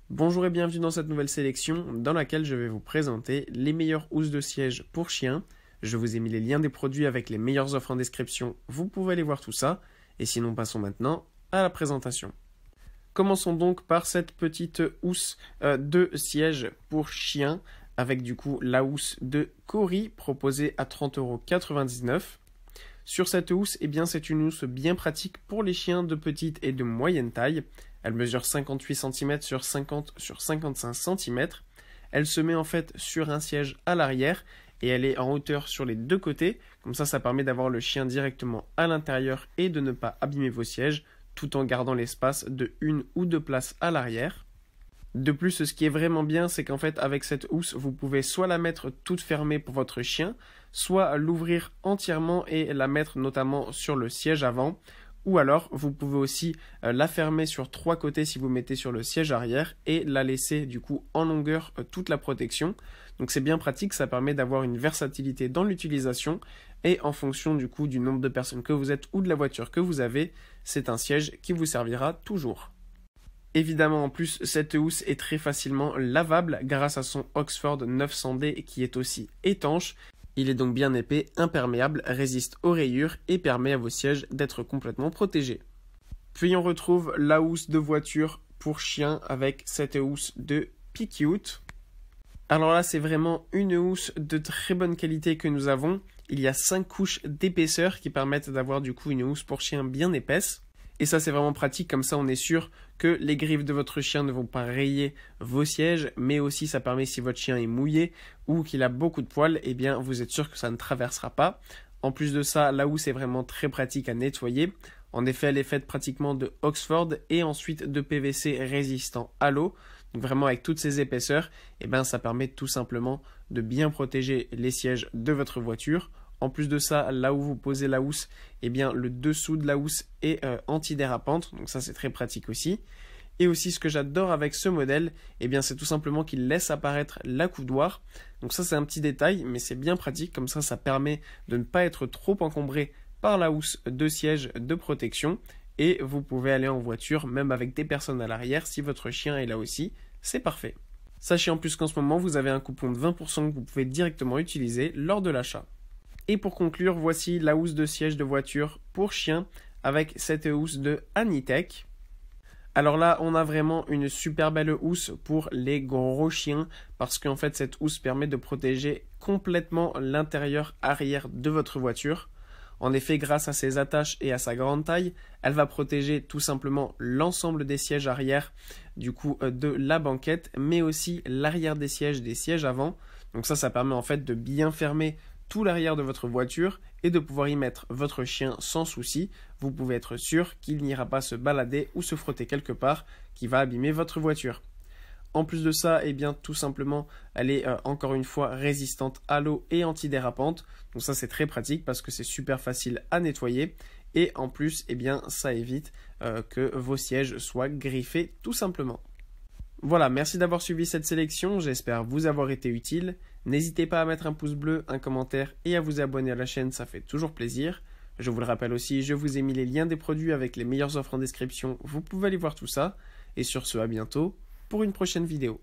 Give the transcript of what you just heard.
Bonjour et bienvenue dans cette nouvelle sélection dans laquelle je vais vous présenter les meilleures housses de siège pour chiens. Je vous ai mis les liens des produits avec les meilleures offres en description, vous pouvez aller voir tout ça. Et sinon passons maintenant à la présentation. Commençons donc par cette petite housse de siège pour chiens avec du coup la housse de Cori proposée à 30,99 €. Sur cette housse, c'est une housse bien pratique pour les chiens de petite et de moyenne taille. Elle mesure 58 cm sur 50 sur 55 cm. Elle se met en fait sur un siège à l'arrière et elle est en hauteur sur les deux côtés. Comme ça permet d'avoir le chien directement à l'intérieur et de ne pas abîmer vos sièges tout en gardant l'espace de une ou deux places à l'arrière. De plus, ce qui est vraiment bien, c'est qu'en fait, avec cette housse, vous pouvez soit la mettre toute fermée pour votre chien, soit l'ouvrir entièrement et la mettre notamment sur le siège avant. Ou alors, vous pouvez aussi la fermer sur trois côtés si vous mettez sur le siège arrière et la laisser du coup en longueur toute la protection. Donc c'est bien pratique, ça permet d'avoir une versatilité dans l'utilisation et en fonction du coup du nombre de personnes que vous êtes ou de la voiture que vous avez, c'est un siège qui vous servira toujours. Évidemment, en plus, cette housse est très facilement lavable grâce à son Oxford 900D qui est aussi étanche. Il est donc bien épais, imperméable, résiste aux rayures et permet à vos sièges d'être complètement protégés. Puis on retrouve la housse de voiture pour chien avec cette housse de P-Cute. Alors là, c'est vraiment une housse de très bonne qualité que nous avons. Il y a 5 couches d'épaisseur qui permettent d'avoir du coup une housse pour chien bien épaisse. Et ça, c'est vraiment pratique, comme ça on est sûr que les griffes de votre chien ne vont pas rayer vos sièges, mais aussi ça permet, si votre chien est mouillé ou qu'il a beaucoup de poils, vous êtes sûr que ça ne traversera pas. En plus de ça, la housse est vraiment très pratique à nettoyer. En effet, elle est faite pratiquement de Oxford et ensuite de PVC résistant à l'eau. Donc vraiment avec toutes ces épaisseurs, ça permet tout simplement de bien protéger les sièges de votre voiture. En plus de ça, là où vous posez la housse, le dessous de la housse est antidérapante, donc ça c'est très pratique aussi. Et aussi ce que j'adore avec ce modèle, c'est tout simplement qu'il laisse apparaître l'accoudoir. Donc ça c'est un petit détail, mais c'est bien pratique, comme ça permet de ne pas être trop encombré par la housse de siège de protection. Et vous pouvez aller en voiture, même avec des personnes à l'arrière, si votre chien est là aussi, c'est parfait. Sachez en plus qu'en ce moment, vous avez un coupon de 20% que vous pouvez directement utiliser lors de l'achat. Et pour conclure, voici la housse de siège de voiture pour chien avec cette housse de Anitech. Alors là, on a vraiment une super belle housse pour les gros chiens parce qu'en fait, cette housse permet de protéger complètement l'intérieur arrière de votre voiture. En effet, grâce à ses attaches et à sa grande taille, elle va protéger tout simplement l'ensemble des sièges arrière du coup de la banquette, mais aussi l'arrière des sièges avant. Donc ça permet en fait de bien fermer tout l'arrière de votre voiture et de pouvoir y mettre votre chien sans souci. Vous pouvez être sûr qu'il n'ira pas se balader ou se frotter quelque part qui va abîmer votre voiture. En plus de ça, tout simplement, elle est encore une fois résistante à l'eau et antidérapante. Donc ça c'est très pratique parce que c'est super facile à nettoyer et en plus, ça évite que vos sièges soient griffés tout simplement. Voilà, merci d'avoir suivi cette sélection, j'espère vous avoir été utile. N'hésitez pas à mettre un pouce bleu, un commentaire et à vous abonner à la chaîne, ça fait toujours plaisir. Je vous le rappelle aussi, je vous ai mis les liens des produits avec les meilleures offres en description, vous pouvez aller voir tout ça. Et sur ce, à bientôt pour une prochaine vidéo.